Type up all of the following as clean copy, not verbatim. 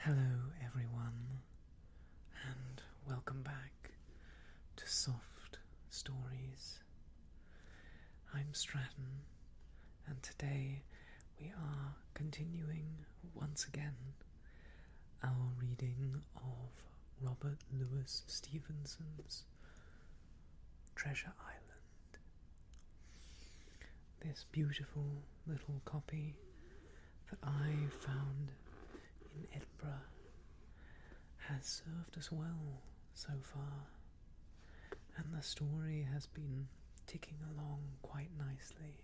Hello everyone, and welcome back to Soft Stories. I'm Stratton, and today we are continuing once again our reading of Robert Louis Stevenson's Treasure Island. This beautiful little copy that I found in Edinburgh has served us well so far, and the story has been ticking along quite nicely.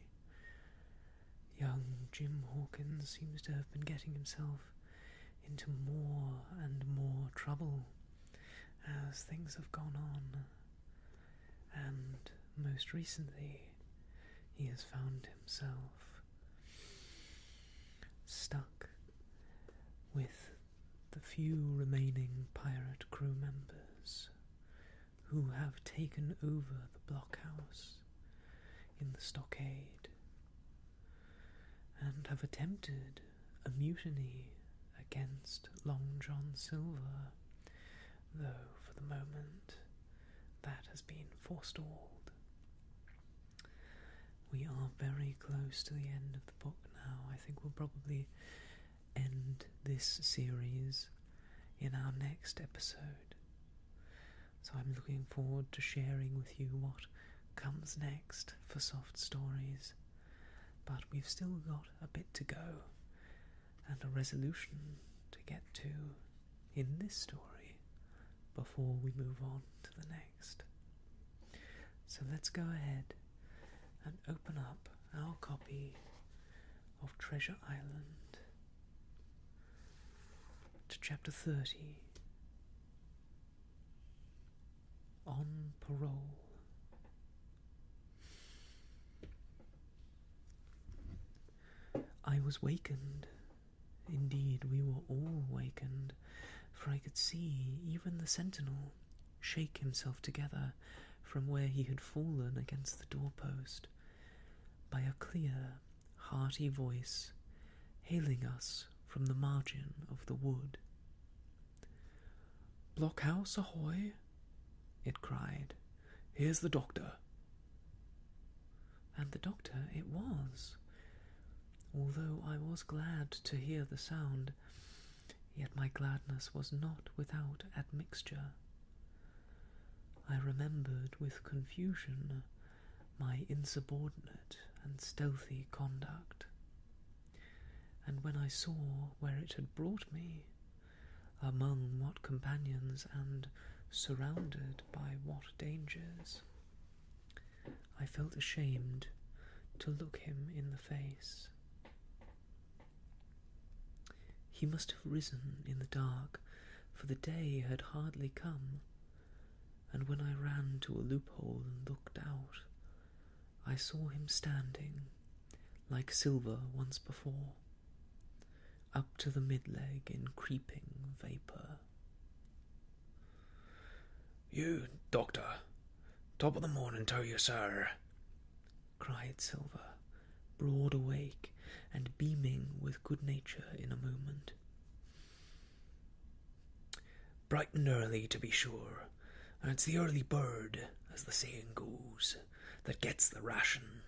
Young Jim Hawkins seems to have been getting himself into more and more trouble as things have gone on, and most recently he has found himself stuck with the few remaining pirate crew members who have taken over the blockhouse in the stockade and have attempted a mutiny against Long John Silver, though for the moment that has been forestalled. We are very close to the end of the book now. I think we'll probably end this series in our next episode. So I'm looking forward to sharing with you what comes next for Soft Stories. But we've still got a bit to go and a resolution to get to in this story before we move on to the next. So let's go ahead and open up our copy of Treasure Island to chapter 30, On Parole. I was wakened. Indeed, we were all wakened, for I could see even the sentinel shake himself together from where he had fallen against the doorpost, by a clear, hearty voice hailing us from the margin of the wood. "Blockhouse ahoy!" it cried. "Here's the doctor." And the doctor it was. Although I was glad to hear the sound, yet my gladness was not without admixture. I remembered with confusion my insubordinate and stealthy conduct, and when I saw where it had brought me, among what companions and surrounded by what dangers, I felt ashamed to look him in the face. He must have risen in the dark, for the day had hardly come, and when I ran to a loophole and looked out, I saw him standing, like Silver once before, up to the mid-leg in creeping vapour. "You, doctor, top of the morning to you, sir," cried Silver, broad awake and beaming with good nature in a moment. "Bright and early, to be sure, and it's the early bird, as the saying goes, that gets the ration.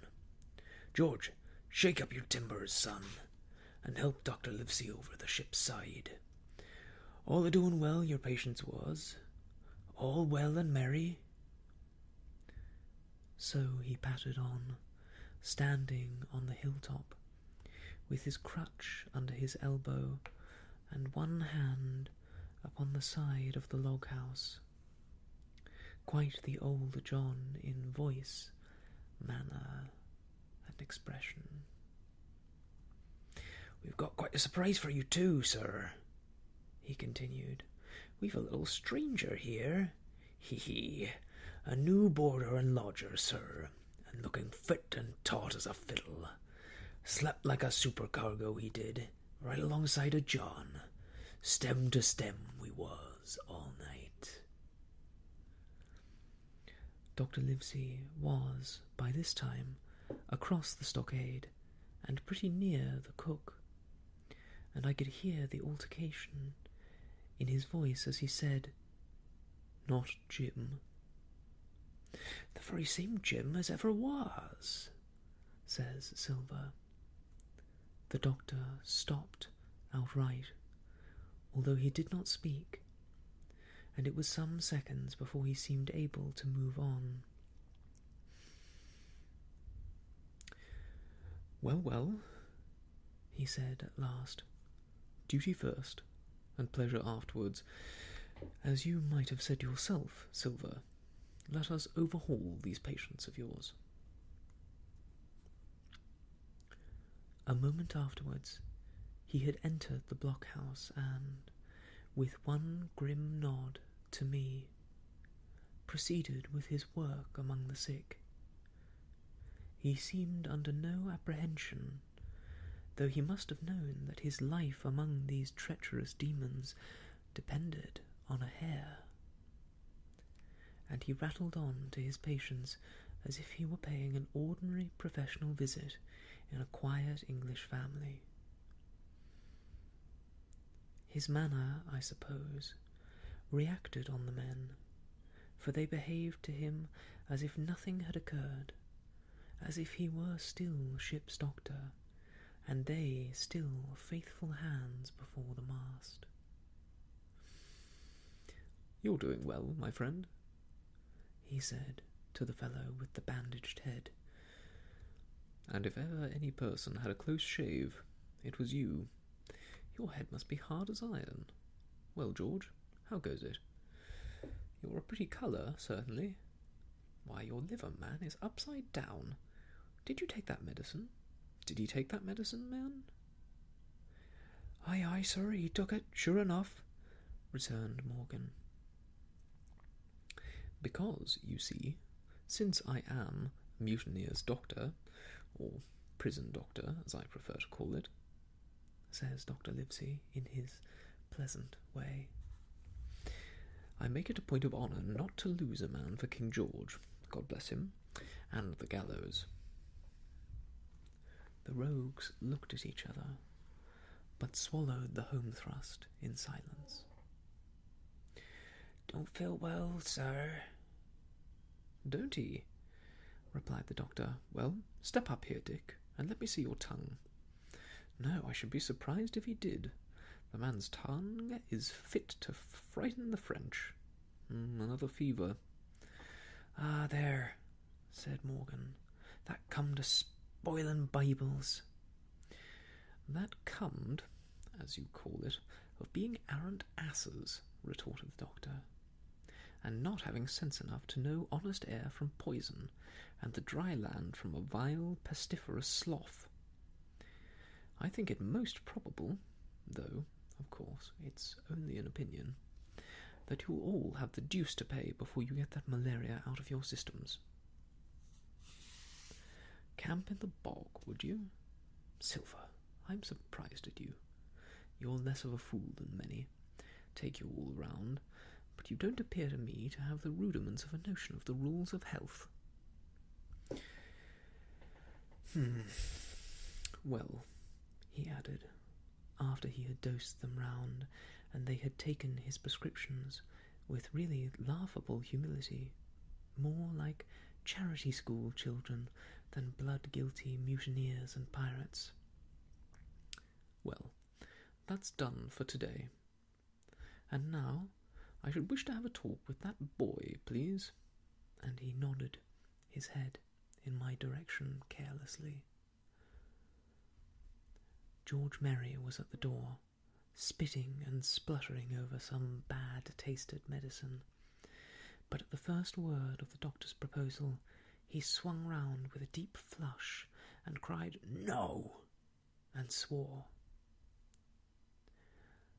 George, shake up your timbers, son, and help Dr. Livesey over the ship's side. All a-doing well, your patience was? All well and merry?" So he pattered on, standing on the hilltop, with his crutch under his elbow and one hand upon the side of the log-house. Quite the old John in voice, manner, and expression. "We've got quite a surprise for you too, sir," he continued. "We've a little stranger here. Hee, a new boarder and lodger, sir, and looking fit and taut as a fiddle. Slept like a supercargo, he did, right alongside of John. Stem to stem we was all night." Dr. Livesey was, by this time, across the stockade, and pretty near the cook, and I could hear the altercation in his voice as he said, "Not Jim." "The very same Jim as ever was," says Silver. The doctor stopped outright, although he did not speak, and it was some seconds before he seemed able to move on. "Well, well," he said at last. "Duty first, and pleasure afterwards. As you might have said yourself, Silver, let us overhaul these patients of yours." A moment afterwards, he had entered the blockhouse and, with one grim nod to me, proceeded with his work among the sick. He seemed under no apprehension, though he must have known that his life among these treacherous demons depended on a hair, and he rattled on to his patients as if he were paying an ordinary professional visit in a quiet English family. His manner, I suppose, reacted on the men, for they behaved to him as if nothing had occurred, as if he were still ship's doctor, and they still faithful hands before the mast. "You're doing well, my friend," he said to the fellow with the bandaged head. "And if ever any person had a close shave, it was you. Your head must be hard as iron. Well, George, how goes it? You're a pretty colour, certainly. Why, your liver, man, is upside down. Did you take that medicine? Did he take that medicine, man?" "Aye, sir, he took it, sure enough," returned Morgan. "Because, you see, since I am mutineer's doctor, or prison doctor, as I prefer to call it," says Dr. Livesey in his pleasant way, "I make it a point of honour not to lose a man for King George, God bless him, and the gallows." The rogues looked at each other, but swallowed the home thrust in silence. "Don't feel well, sir." "Don't he?" replied the doctor. "Well, step up here, Dick, and let me see your tongue. No, I should be surprised if he did. The man's tongue is fit to frighten the French. Another fever." "Ah, there," said Morgan, "that come to spoilin' Bibles." "That comed, as you call it, of being arrant asses," retorted the doctor, "and not having sense enough to know honest air from poison, and the dry land from a vile pestiferous slough. I think it most probable, though, of course, it's only an opinion, that you'll all have the deuce to pay before you get that malaria out of your systems. Camp in the bog, would you? Silver, I'm surprised at you. You're less of a fool than many. Take you all round, but you don't appear to me to have the rudiments of a notion of the rules of health." "Well," he added, after he had dosed them round, and they had taken his prescriptions with really laughable humility, more like charity school children than blood-guilty mutineers and pirates. "Well, that's done for today. And now I should wish to have a talk with that boy, please." And he nodded his head in my direction carelessly. George Merry was at the door, spitting and spluttering over some bad-tasted medicine, but at the first word of the doctor's proposal he swung round with a deep flush and cried "No!" and swore.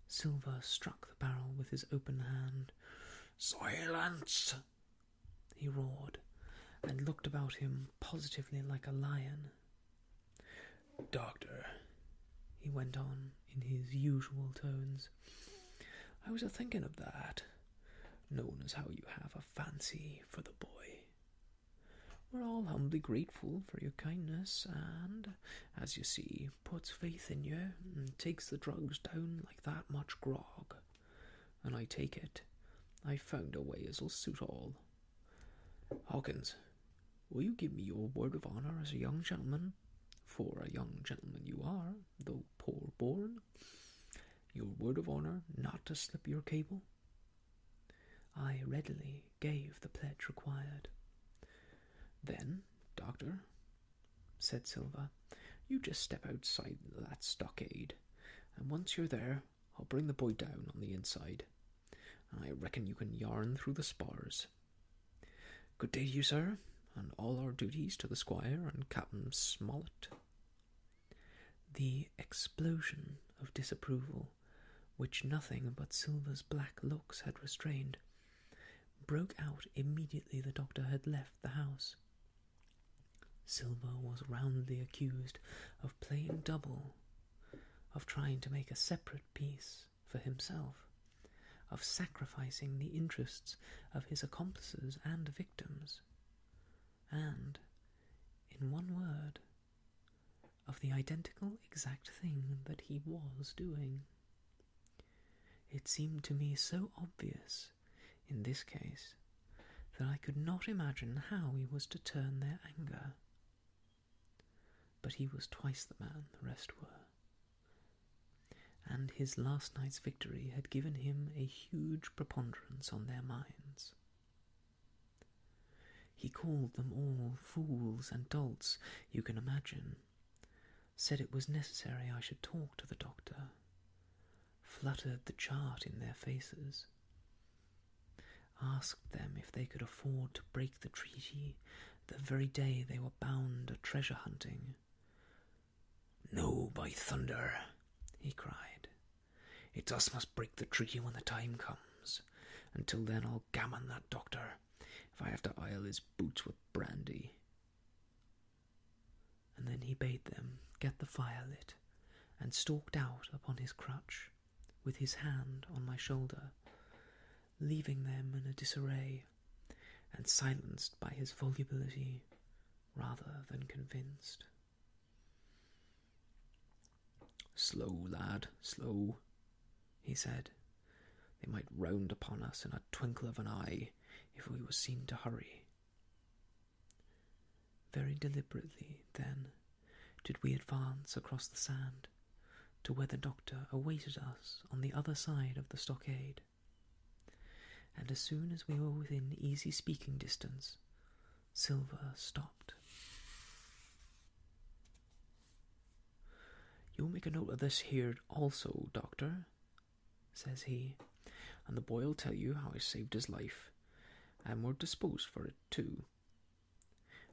Silver struck the barrel with his open hand. "Silence!" he roared, and looked about him positively like a lion. "Doctor," he went on in his usual tones, "I was a-thinking of that, knowing as how you have a fancy for the boy. We're all humbly grateful for your kindness, and, as you see, puts faith in you, and takes the drugs down like that much grog. and I take it I've found a way as'll suit all. Hawkins, will you give me your word of honour as a young gentleman, for a young gentleman you are, though poor born, your word of honour not to slip your cable? I readily gave the pledge required. Then, Doctor, said Silver, you just step outside that stockade, and once you're there, I'll bring the boy down on the inside, and I reckon you can yarn through the spars. Good day to you, sir, and all our duties to the squire and Captain Smollett. The explosion of disapproval, which nothing but Silver's black looks had restrained, broke out immediately the doctor had left the house. Silver was roundly accused of playing double, of trying to make a separate peace for himself, of sacrificing the interests of his accomplices and victims, and, in one word, of the identical exact thing that he was doing. It seemed to me so obvious, in this case, that I could not imagine how he was to turn their anger. But he was twice the man the rest were, and his last night's victory had given him a huge preponderance on their minds. He called them all fools and dolts, you can imagine, said it was necessary I should talk to the doctor, fluttered the chart in their faces, asked them if they could afford to break the treaty the very day they were bound a treasure hunting. No, by thunder, he cried. It's us must break the treaty when the time comes. Until then I'll gammon that doctor, if I have to oil his boots with brandy. And then he bade them get the fire lit, and stalked out upon his crutch, with his hand on my shoulder, leaving them in a disarray, and silenced by his volubility rather than convinced. Slow, lad, slow, he said. They might round upon us in a twinkle of an eye if we was seen to hurry. Very deliberately, then, did we advance across the sand to where the doctor awaited us on the other side of the stockade, and as soon as we were within easy speaking distance, Silver stopped. You'll make a note of this here also, Doctor, says he, and the boy'll tell you how I saved his life, and we're disposed for it too.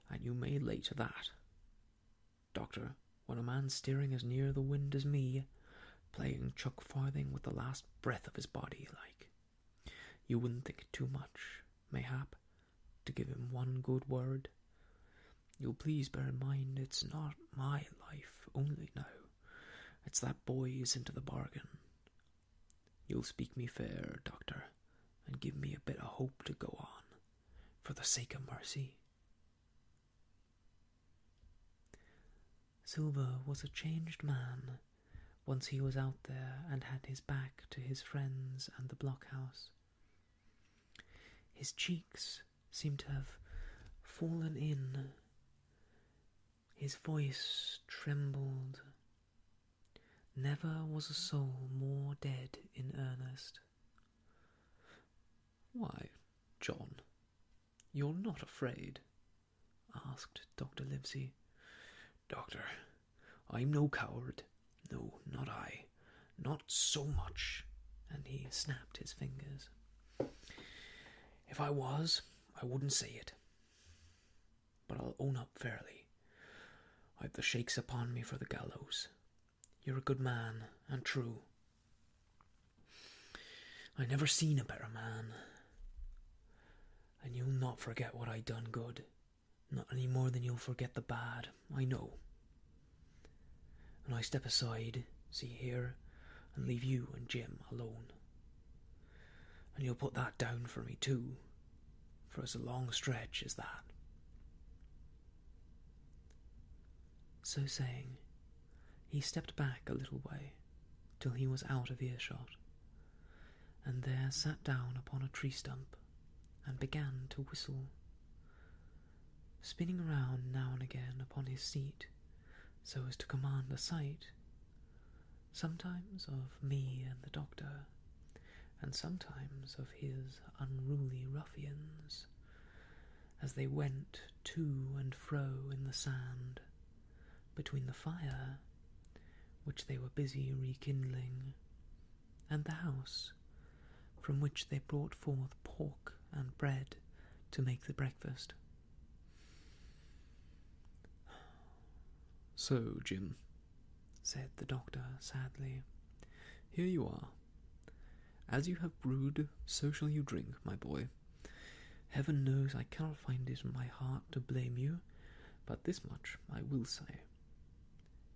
And you may lay to that. Doctor, when a man's steering as near the wind as me, playing chuck farthing with the last breath of his body, like, you wouldn't think it too much, mayhap, to give him one good word. You'll please bear in mind it's not my life only now. It's that boy's into the bargain. You'll speak me fair, Doctor, and give me a bit of hope to go on, for the sake of mercy. Silver was a changed man, once he was out there and had his back to his friends and the blockhouse. His cheeks seemed to have fallen in. His voice trembled. Never was a soul more dead in earnest. Why, John, you're not afraid? Asked Dr. Livesey. Doctor, I'm no coward. No, not I. Not so much. And he snapped his fingers. If I was, I wouldn't say it. But I'll own up fairly. I've the shakes upon me for the gallows. You're a good man, and true. I never seen a better man. And you'll not forget what I done good. Not any more than you'll forget the bad, I know. And I step aside, see here, and leave you and Jim alone. And you'll put that down for me too, for it's a long stretch as that. So saying, he stepped back a little way, till he was out of earshot, and there sat down upon a tree stump and began to whistle, spinning round now and again upon his seat so as to command a sight, sometimes of me and the doctor, and sometimes of his unruly ruffians, as they went to and fro in the sand between the fire, which they were busy rekindling, and the house, from which they brought forth pork and bread to make the breakfast. "So, Jim," said the doctor sadly, "here you are. As you have brewed, so shall you drink, my boy. Heaven knows I cannot find it in my heart to blame you, but this much I will say,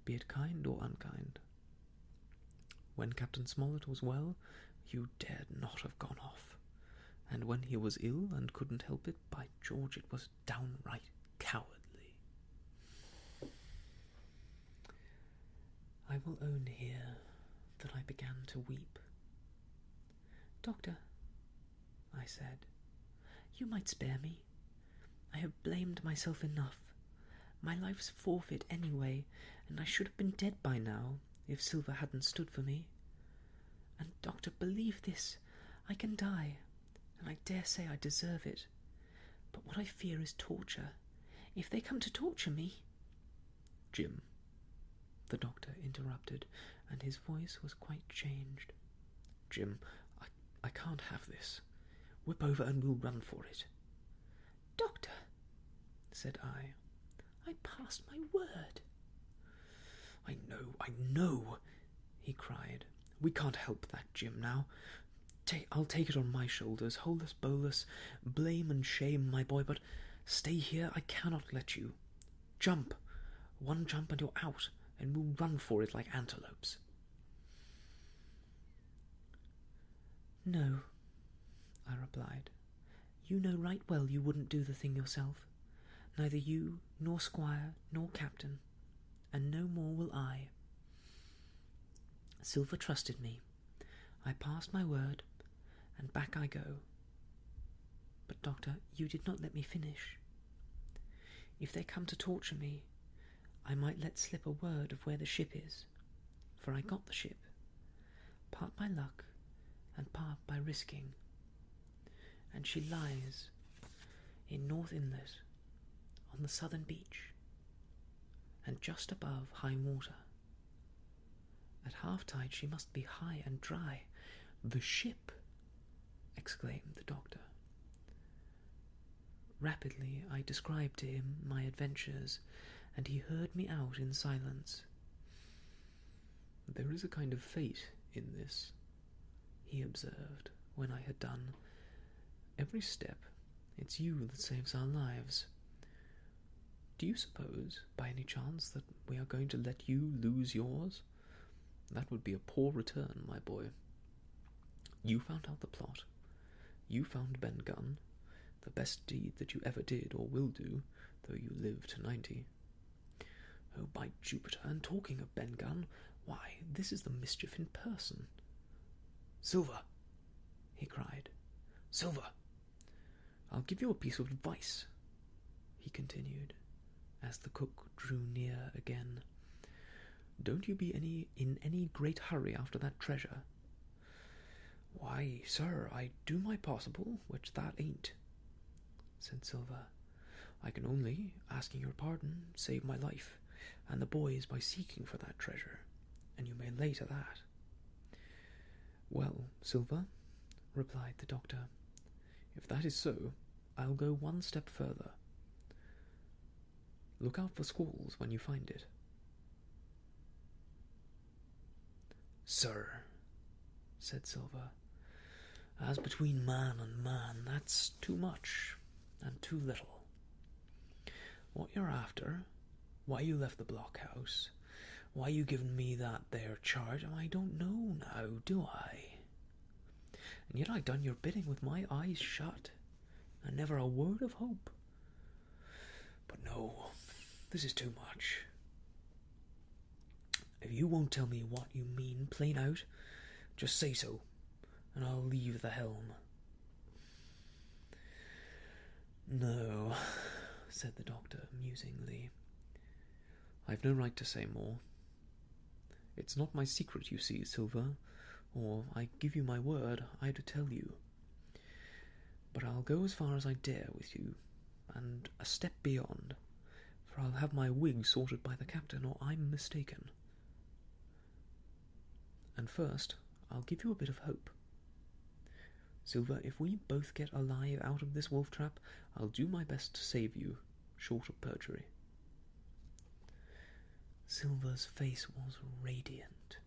be it kind or unkind. When Captain Smollett was well, you dared not have gone off, and when he was ill and couldn't help it, by George, it was downright cowardly." I will own here that I began to weep. "Doctor," I said, "you might spare me. I have blamed myself enough. My life's forfeit anyway, and I should have been dead by now if Silver hadn't stood for me. And, Doctor, believe this, I can die, and I dare say I deserve it. But what I fear is torture. If they come to torture me—" "Jim," the doctor interrupted, and his voice was quite changed. "Jim, I can't have this. Whip over and we'll run for it." "Doctor," said I passed my word." I know, he cried. "We can't help that, Jim, now. I'll take it on my shoulders, holus bolus, blame and shame, my boy, but stay here, I cannot let you. Jump. One jump and you're out, and we'll run for it like antelopes." "No," I replied. "You know right well you wouldn't do the thing yourself. Neither you, nor Squire, nor Captain, and no more will I. Silver trusted me. I passed my word, and back I go. But, Doctor, you did not let me finish. If they come to torture me, I might let slip a word of where the ship is, for I got the ship, part by luck and part by risking, and she lies in North Inlet on the southern beach, and just above high water. At half-tide she must be high and dry." "The ship!" exclaimed the doctor. Rapidly I described to him my adventures, and he heard me out in silence. "There is a kind of fate in this," he observed, when I had done. "Every step, it's you that saves our lives. Do you suppose, by any chance, that we are going to let you lose yours? That would be a poor return, my boy. You found out the plot. You found Ben Gunn, the best deed that you ever did or will do, though you live to 90. Oh, by Jupiter, and talking of Ben Gunn, why, this is the mischief in person. Silver!" he cried. "Silver! I'll give you a piece of advice," he continued, as the cook drew near again. "Don't you be in any great hurry after that treasure." "Why, sir, I do my possible, which that ain't," said Silver. "I can only, asking your pardon, save my life and the boy's by seeking for that treasure, and you may lay to that." "Well, Silver," replied the doctor, "if that is so, I'll go one step further. Look out for squalls when you find it." "Sir," said Silver, "as between man and man, that's too much and too little. What you're after, why you left the blockhouse, why you given me that there charge, I don't know now, do I? And yet I done your bidding with my eyes shut, and never a word of hope. But no, this is too much. If you won't tell me what you mean plain out, just say so, and I'll leave the helm." "No," said the doctor musingly. "I've no right to say more. It's not my secret, you see, Silver, or I give you my word I'd tell you. But I'll go as far as I dare with you, and a step beyond, for I'll have my wig sorted by the captain, or I'm mistaken. And first, I'll give you a bit of hope. Silver, if we both get alive out of this wolf trap, I'll do my best to save you, short of perjury." Silver's face was radiant.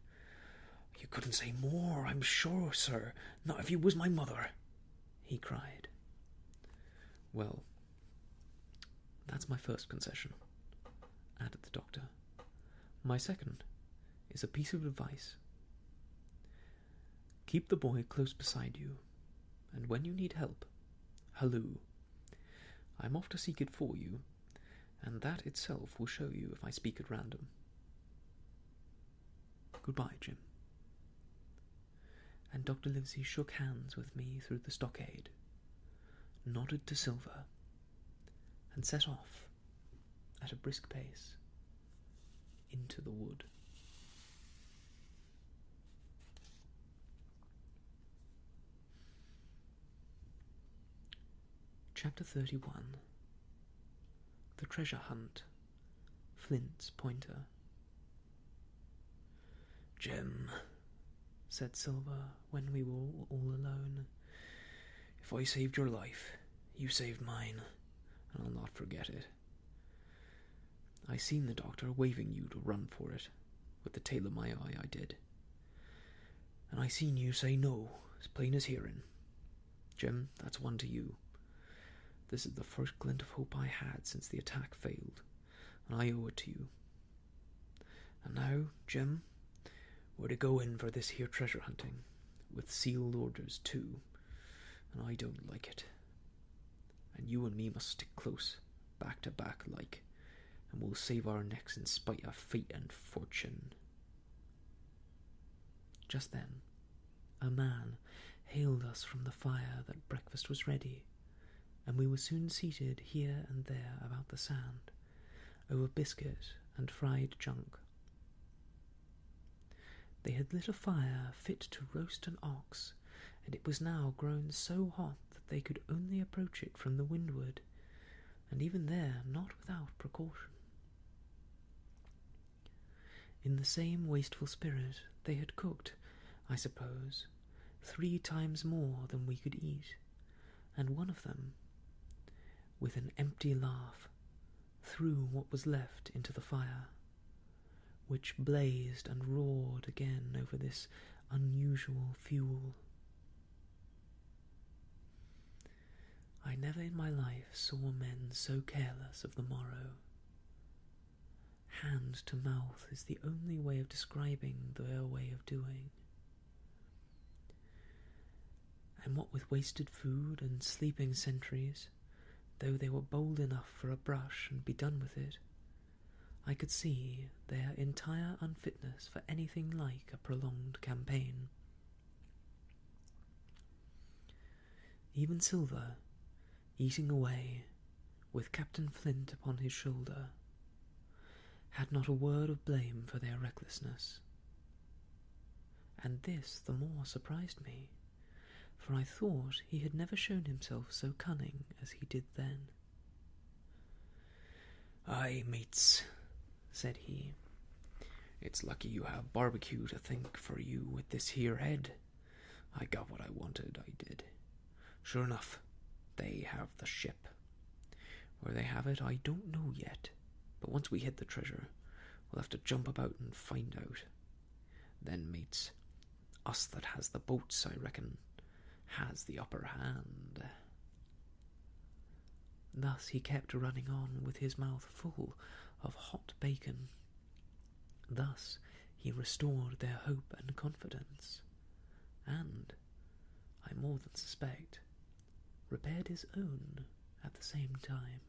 "You couldn't say more, I'm sure, sir, not if you was my mother," he cried. "Well, that's my first concession," added the doctor. "My second is a piece of advice. Keep the boy close beside you, and when you need help, halloo. I'm off to seek it for you, and that itself will show you if I speak at random. Goodbye, Jim." And Dr. Livesey shook hands with me through the stockade, nodded to Silver, and set off at a brisk pace into the wood. Chapter 31. The Treasure Hunt. Flint's Pointer. "Jim," said Silver when we were all alone, "if I saved your life, you saved mine, and I'll not forget it. I seen the doctor waving you to run for it. With the tail of my eye I did. And I seen you say no, as plain as hearing. Jim, that's one to you. This is the first glint of hope I had since the attack failed, and I owe it to you. And now, Jim, we're to go in for this here treasure hunting, with sealed orders too, and I don't like it. And you and me must stick close, back to back like, and we'll save our necks in spite of fate and fortune." Just then, a man hailed us from the fire that breakfast was ready, and we were soon seated here and there about the sand, over biscuit and fried junk. They had lit a fire fit to roast an ox, and it was now grown so hot that they could only approach it from the windward, and even there not without precaution. In the same wasteful spirit they had cooked, I suppose, 3 times more than we could eat, and one of them, with an empty laugh, threw what was left into the fire, which blazed and roared again over this unusual fuel. I never in my life saw men so careless of the morrow. Hand to mouth is the only way of describing their way of doing. And what with wasted food and sleeping sentries, though they were bold enough for a brush and be done with it, I could see their entire unfitness for anything like a prolonged campaign. Even Silver, eating away, with Captain Flint upon his shoulder, had not a word of blame for their recklessness. And this the more surprised me, for I thought he had never shown himself so cunning as he did then. "Aye, mates," said he, "it's lucky you have barbecue to think for you with this here head. I got what I wanted, I did. Sure enough, they have the ship. Where they have it I don't know yet, but once we hit the treasure, we'll have to jump about and find out. Then, mates, us that has the boats, I reckon, has the upper hand." Thus he kept running on with his mouth full of hot bacon. Thus he restored their hope and confidence, and, I more than suspect, repaired his own at the same time.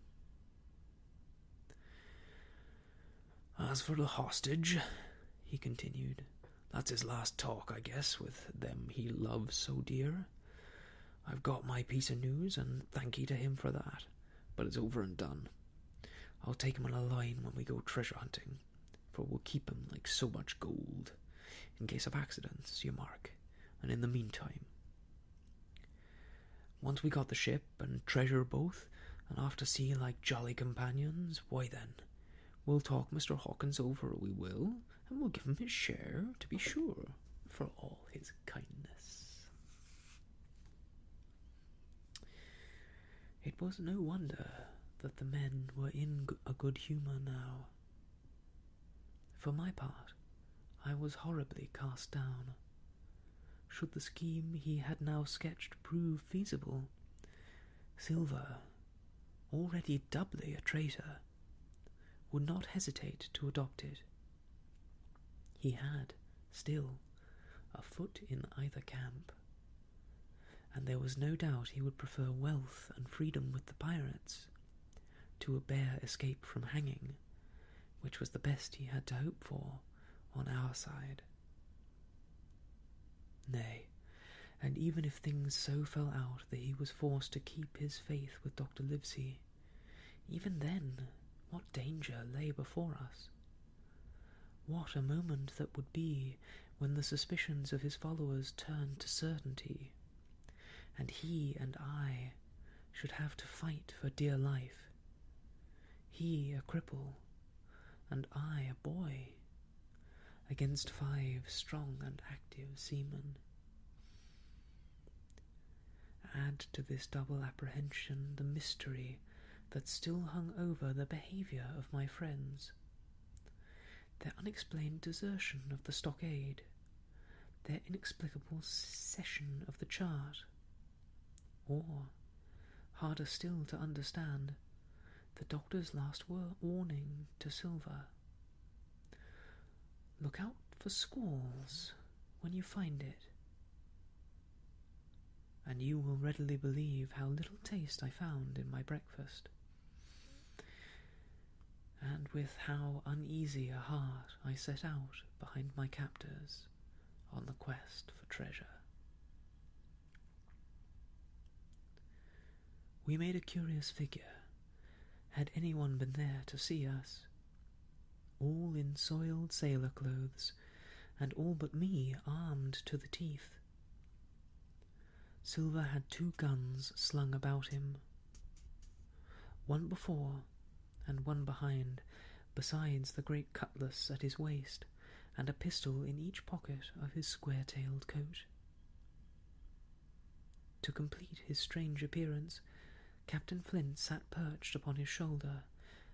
"As for the hostage," he continued, That's his last talk, I guess, with them he loves so dear. I've got my piece of news, and thank ye to him for that, but it's over and done. I'll take him on a line when we go treasure hunting, for we'll keep him like so much gold, in case of accidents, you mark, and in the meantime. Once we got the ship and treasure both, and off to sea like jolly companions, why then, we'll talk Mr. Hawkins over, we will, and we'll give him his share, to be sure, for all his kindness. It was no wonder that the men were in a good humour now. For my part, I was horribly cast down. Should the scheme he had now sketched prove feasible, Silver, already doubly a traitor, would not hesitate to adopt it. He had, still, a foot in either camp, and there was no doubt he would prefer wealth and freedom with the pirates to a bare escape from hanging, which was the best he had to hope for on our side. Nay, and even if things so fell out that he was forced to keep his faith with Dr. Livesey, even then, what danger lay before us? What a moment that would be when the suspicions of his followers turned to certainty, and he and I should have to fight for dear life. He a cripple, and I a boy, against 5 strong and active seamen. Add to this double apprehension the mystery that still hung over the behaviour of my friends, their unexplained desertion of the stockade, their inexplicable cession of the chart, or, harder still to understand, the doctor's last warning to Silver. Look out for squalls when you find it. And you will readily believe how little taste I found in my breakfast, and with how uneasy a heart I set out behind my captors on the quest for treasure. We made a curious figure, had anyone been there to see us, all in soiled sailor clothes, and all but me armed to the teeth. Silver had 2 guns slung about him, one before and one behind, besides the great cutlass at his waist, and a pistol in each pocket of his square-tailed coat. To complete his strange appearance, Captain Flint sat perched upon his shoulder,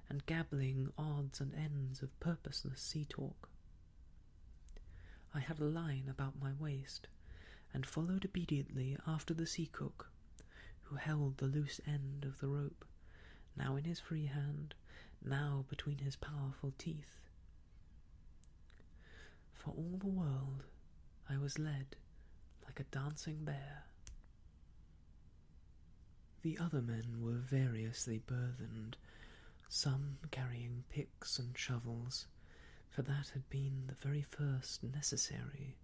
and gabbling odds and ends of purposeless sea-talk. I had a line about my waist, and followed obediently after the sea-cook, who held the loose end of the rope, now in his free hand, now between his powerful teeth. For all the world, I was led like a dancing bear. The other men were variously burthened, some carrying picks and shovels, for that had been the very first necessary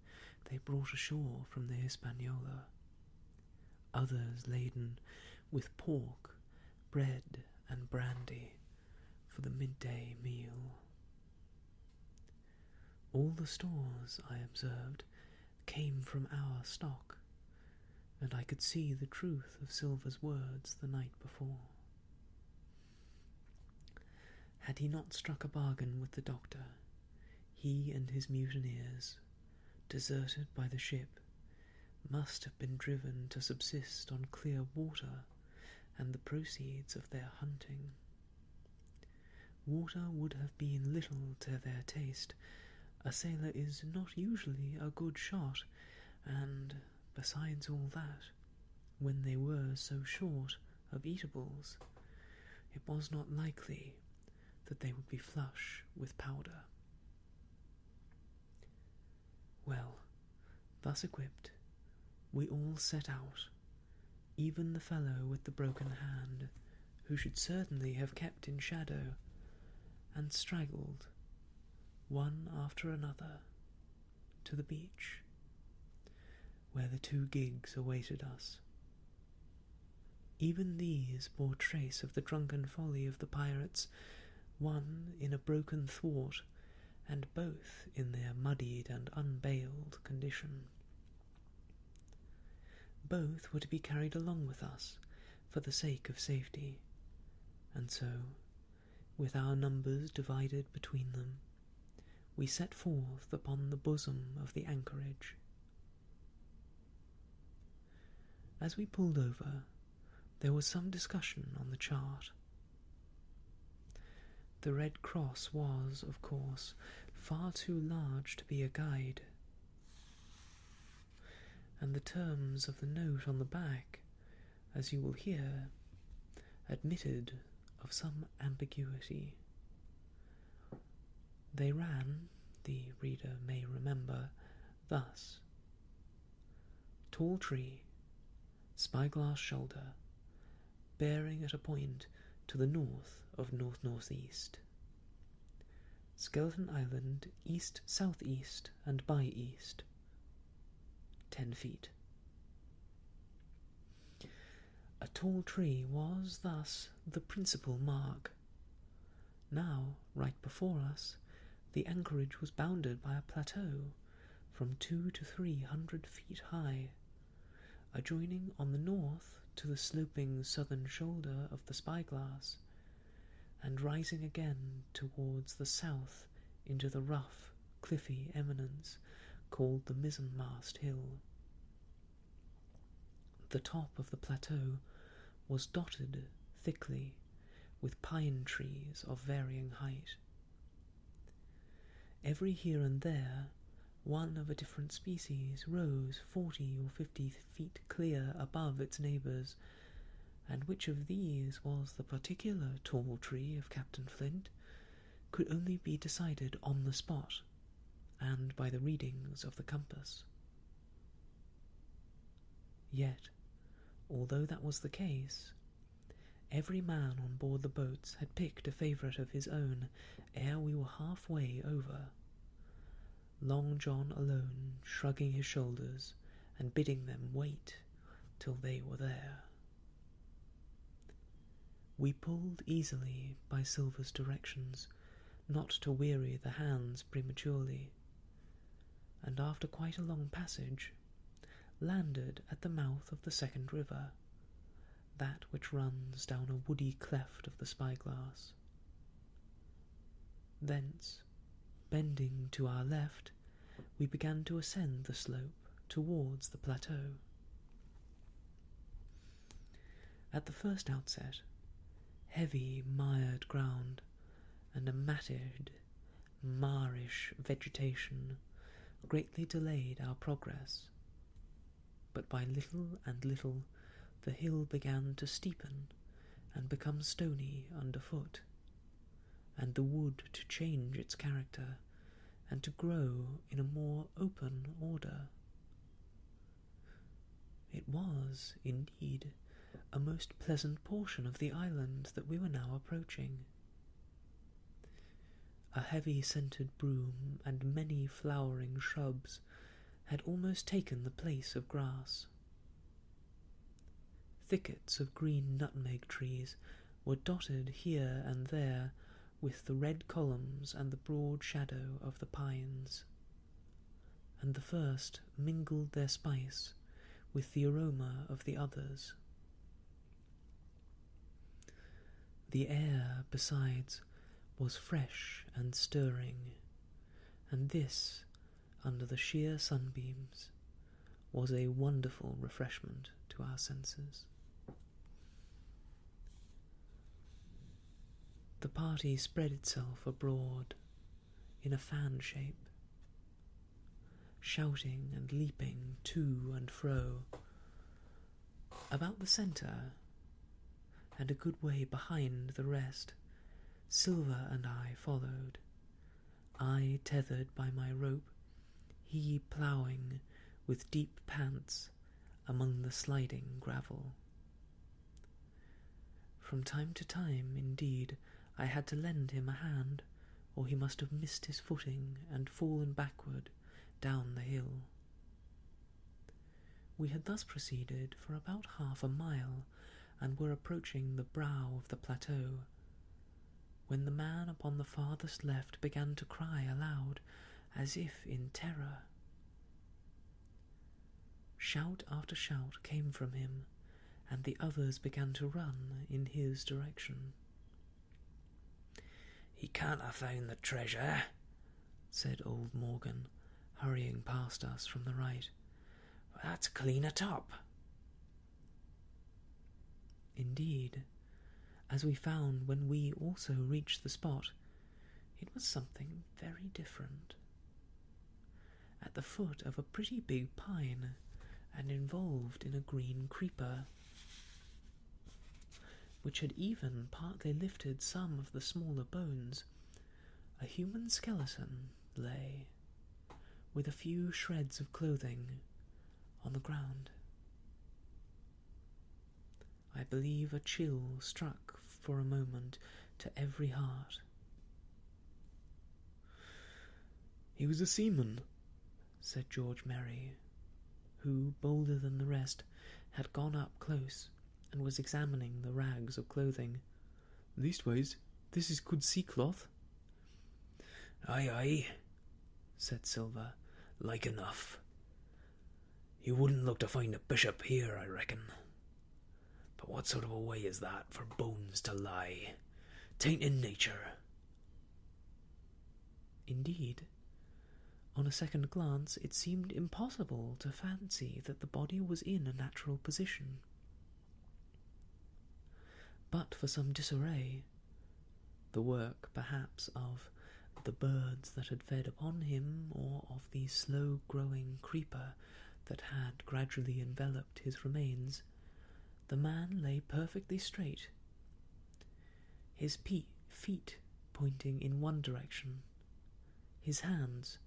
they brought ashore from the Hispaniola. Others laden with pork, bread, and brandy for the midday meal. All the stores, I observed, came from our stock, and I could see the truth of Silver's words the night before. Had he not struck a bargain with the doctor, he and his mutineers, deserted by the ship, must have been driven to subsist on clear water and the proceeds of their hunting. Water would have been little to their taste. A sailor is not usually a good shot, and, besides all that, when they were so short of eatables, it was not likely that they would be flush with powder. Well, thus equipped, we all set out, even the fellow with the broken hand, who should certainly have kept in shadow, and straggled, one after another, to the beach, where the 2 gigs awaited us. Even these bore trace of the drunken folly of the pirates, one in a broken thwart, and both in their muddied and unbaled condition. Both were to be carried along with us for the sake of safety, and so, with our numbers divided between them, we set forth upon the bosom of the anchorage. As we pulled over, there was some discussion on the chart. The Red Cross was, of course, far too large to be a guide, and the terms of the note on the back, as you will hear, admitted of some ambiguity. They ran, the reader may remember, thus: tall tree, spyglass shoulder, bearing at a point to the north of north-northeast. Skeleton Island east-southeast and by east. 10 feet. A tall tree was thus the principal mark. Now, right before us, the anchorage was bounded by a plateau from 200 to 300 feet high, adjoining on the north to the sloping southern shoulder of the spyglass, and rising again towards the south into the rough, cliffy eminence called the mizzenmast hill. The top of the plateau was dotted thickly with pine trees of varying height. Every here and there, one of a different species rose 40 or 50 feet clear above its neighbours, and which of these was the particular tall tree of Captain Flint could only be decided on the spot, and by the readings of the compass. Yet, although that was the case, every man on board the boats had picked a favourite of his own ere we were half-way over, Long John alone shrugging his shoulders and bidding them wait till they were there. We pulled easily by Silver's directions, not to weary the hands prematurely, and after quite a long passage, landed at the mouth of the second river, that which runs down a woody cleft of the spyglass. Thence, bending to our left, we began to ascend the slope towards the plateau. At the first outset, heavy mired ground and a matted, marish vegetation greatly delayed our progress, but by little and little the hill began to steepen and become stony underfoot, and the wood to change its character and to grow in a more open order. It was, indeed, a most pleasant portion of the island that we were now approaching. A heavy-scented broom and many flowering shrubs had almost taken the place of grass. Thickets of green nutmeg trees were dotted here and there with the red columns and the broad shadow of the pines, and the first mingled their spice with the aroma of the others. The air, besides, was fresh and stirring, and this, under the sheer sunbeams, was a wonderful refreshment to our senses. The party spread itself abroad in a fan shape, shouting and leaping to and fro. About the centre, and a good way behind the rest, Silver and I followed, I tethered by my rope, he ploughing with deep pants among the sliding gravel. From time to time, indeed, I had to lend him a hand, or he must have missed his footing and fallen backward down the hill. We had thus proceeded for about half a mile, and were approaching the brow of the plateau, when the man upon the farthest left began to cry aloud, as if in terror. Shout after shout came from him, and the others began to run in his direction. "He can't have found the treasure," said old Morgan, hurrying past us from the right. "That's clean atop." Indeed, as we found when we also reached the spot, it was something very different. At the foot of a pretty big pine, and involved in a green creeper, which had even partly lifted some of the smaller bones, a human skeleton lay, with a few shreds of clothing, on the ground. I believe a chill struck for a moment to every heart. "He was a seaman," said George Merry, who, bolder than the rest, had gone up close and was examining the rags of clothing. "Leastways, this is good sea-cloth." "Aye, aye," said Silver, "like enough. You wouldn't look to find a bishop here, I reckon. But what sort of a way is that for bones to lie? 'Tain't in nature." Indeed, on a second glance it seemed impossible to fancy that the body was in a natural position. But for some disarray, the work, perhaps, of the birds that had fed upon him, or of the slow-growing creeper that had gradually enveloped his remains, the man lay perfectly straight, his feet pointing in one direction, his hands,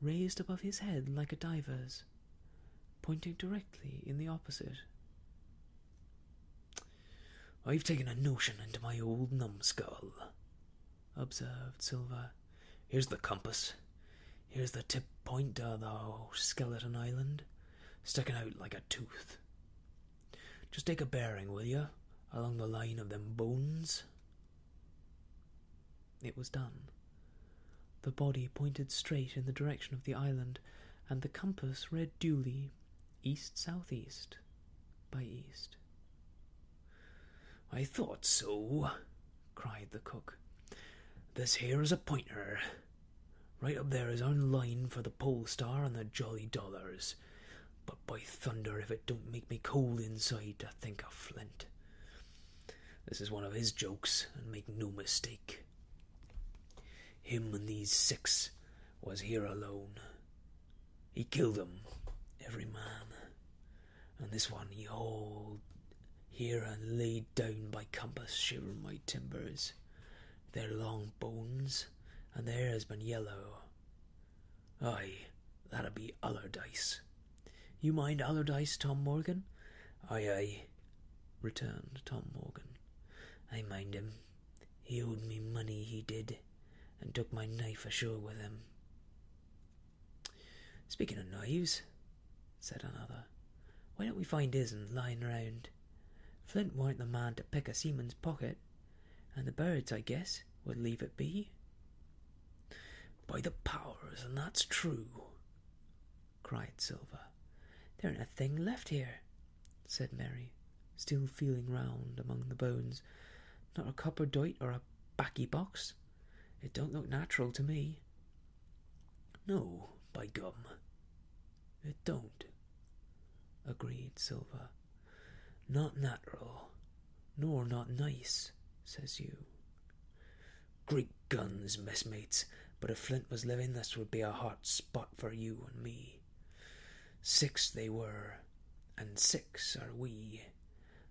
raised above his head like a diver's, pointing directly in the opposite. "I've taken a notion into my old numbskull," observed Silver. "Here's the compass. Here's the tip point of the skeleton island, sticking out like a tooth. Just take a bearing, will you, along the line of them bones?" It was done. The body pointed straight in the direction of the island, and the compass read duly east-southeast by east. "I thought so," cried the cook. "This here is a pointer. Right up there is our line for the Pole Star and the Jolly Dollars. But by thunder, if it don't make me cold inside to think of Flint. This is one of his jokes, and make no mistake. Him and these 6 was here alone. He killed 'em, every man, and this one he hauled here and laid down by compass, shivering my timbers. They're long bones, and their hair's been yellow. Aye, that'll be Allardyce. You mind Allardyce, Tom Morgan?" "Aye, aye," returned Tom Morgan. "I mind him. He owed me money, he did, and took my knife ashore with him." "Speaking of knives," said another, "why don't we find his'n lying round? Flint weren't the man to pick a seaman's pocket, and the birds, I guess, would leave it be." "By the powers, and that's true," cried Silver. "There ain't a thing left here," said Mary, still feeling round among the bones. "Not a copper doit or a baccy box. It don't look natural to me." "No, by gum, it don't," agreed Silver. "Not natural, nor not nice, says you. Great guns, messmates, but if Flint was living, this would be a hot spot for you and me. 6 they were, and 6 are we,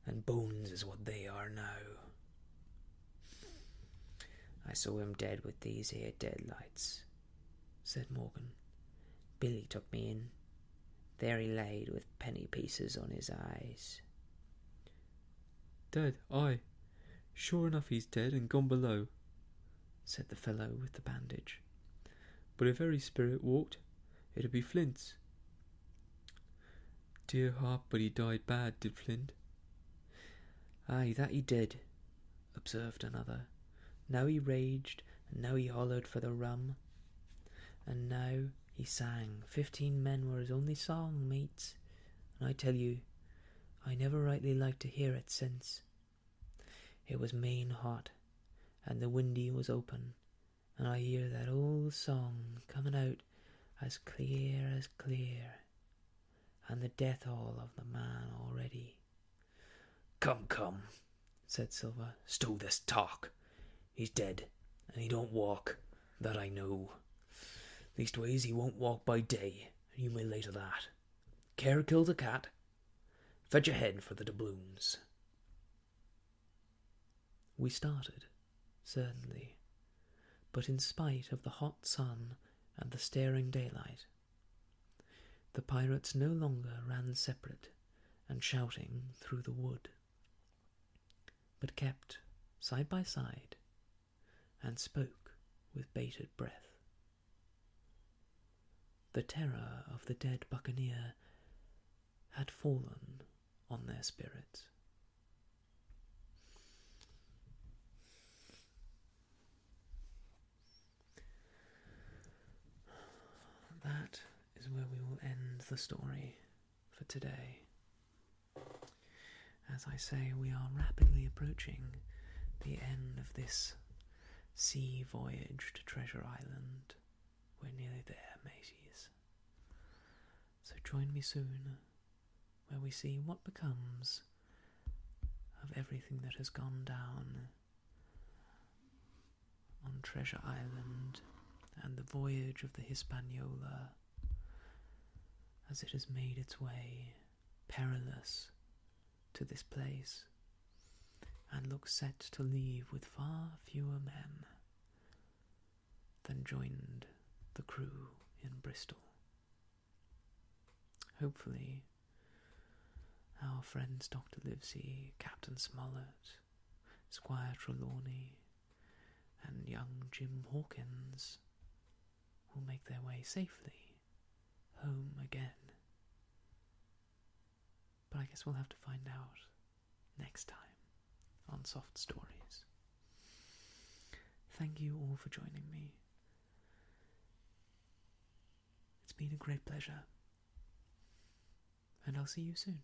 and bones is what they are now." "I saw him dead with these here deadlights," said Morgan. "Billy took me in. There he laid with penny pieces on his eyes." "Dead, aye. Sure enough he's dead and gone below," said the fellow with the bandage. "But if Harry's spirit walked, It'll be Flint's. Dear heart, but he died bad, did Flint? Aye, that he did, observed another. Now he raged, and now he hollered for the rum, and now he sang. 15 men were his only song, mates, and I tell you, I never rightly liked to hear it since. It was main hot, and the windy was open, and I hear that old song coming out as clear, and the death hall of the man already. Come, come, said Silver, stow this talk. He's dead, and he don't walk, that I know. Leastways, he won't walk by day, and you may lay to that. Care kill the cat. Fetch a head for the doubloons. We started, certainly, but in spite of the hot sun and the staring daylight, the pirates no longer ran separate and shouting through the wood, but kept side by side and spoke with bated breath. The terror of the dead buccaneer had fallen on their spirits. That is where we will end the story for today. As I say, we are rapidly approaching the end of this sea voyage to Treasure Island. We're nearly there, mateys. So join me soon, where we see what becomes of everything that has gone down on Treasure Island and the voyage of the Hispaniola as it has made its way perilous to this place and looks set to leave with far fewer men than joined the crew in Bristol. Hopefully our friends Dr. Livesey, Captain Smollett, Squire Trelawney and young Jim Hawkins will make their way safely home again. But I guess we'll have to find out next time on Soft Stories. Thank you all for joining me. It's been a great pleasure, and I'll see you soon.